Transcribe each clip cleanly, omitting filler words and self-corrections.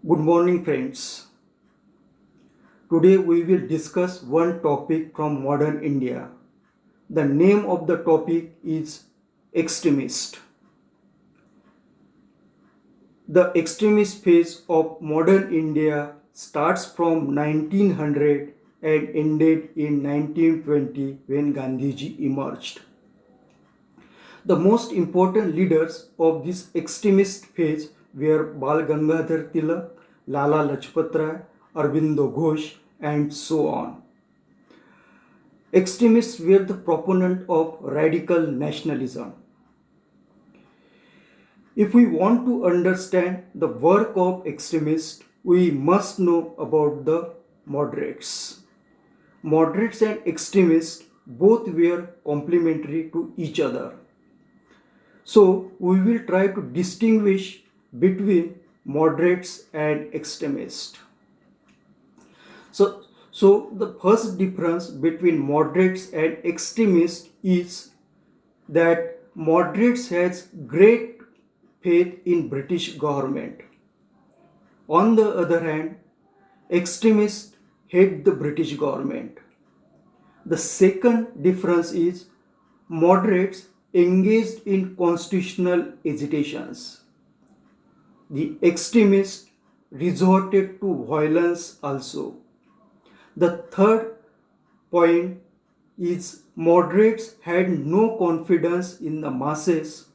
Good morning, friends. Today we will discuss one topic from modern India. The name of the topic is extremist. The extremist phase of modern India starts from 1900 and ended in 1920 when Gandhiji emerged. The most important leaders of this extremist phase were Bal Gangadhar Tilak, Lala Lajpat Rai, Aurobindo Ghosh, and so on. Extremists were the proponent of radical nationalism. If we want to understand the work of extremists, we must know about the moderates. Moderates and extremists both were complementary to each other. So we will try to distinguish between moderates and extremists. So the first difference between moderates and extremists is that moderates has great faith in British government. On the other hand, extremists hate the British government. The second difference is moderates engaged in constitutional agitations. The extremists resorted to violence also. The third point is moderates had no confidence in the masses.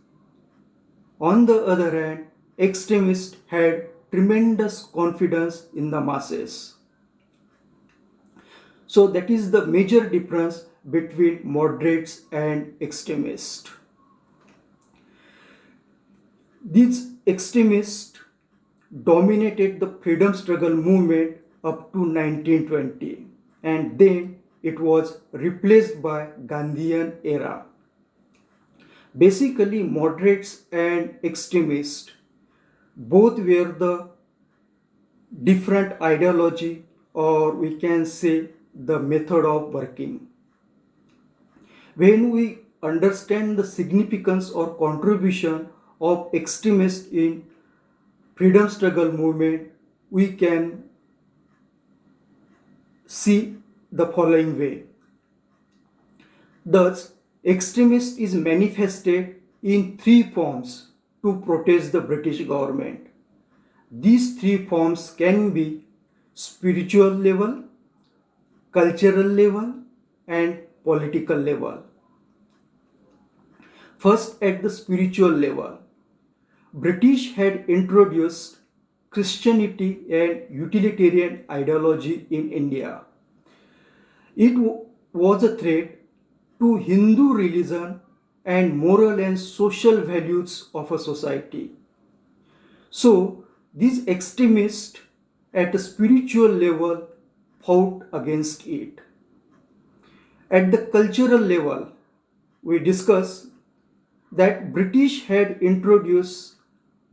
On the other hand, extremists had tremendous confidence in the masses. So that is the major difference between moderates and extremists. These extremists dominated the freedom struggle movement up to 1920, and then it was replaced by Gandhian era. Basically, moderates and extremists both were the different ideology, or we can say the method of working. When we understand the significance or contribution of extremists in freedom struggle movement, we can see the following way. Thus, extremist is manifested in three forms to protest the British government. These three forms can be spiritual level, cultural level, and political level. First, at the spiritual level, British had introduced Christianity and utilitarian ideology in India. It was a threat to Hindu religion and moral and social values of a society. So, these extremists at a spiritual level fought against it. At the cultural level, we discuss that British had introduced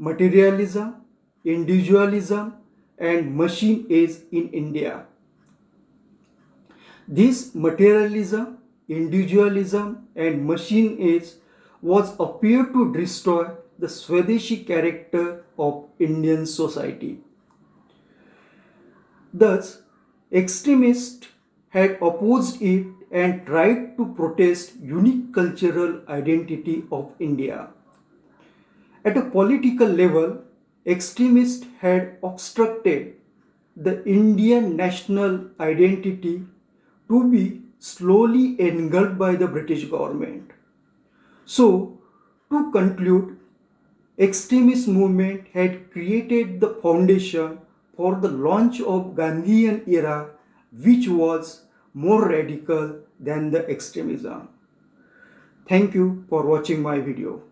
materialism, individualism, and machine age in India. This materialism, individualism, and machine age was appeared to destroy the Swadeshi character of Indian society. Thus, extremists had opposed it and tried to protest unique cultural identity of India. At a political level, extremists had obstructed the Indian national identity to be slowly engulfed by the British government. So, to conclude, extremist movement had created the foundation for the launch of Gandhian era, which was more radical than the extremism. Thank you for watching my video.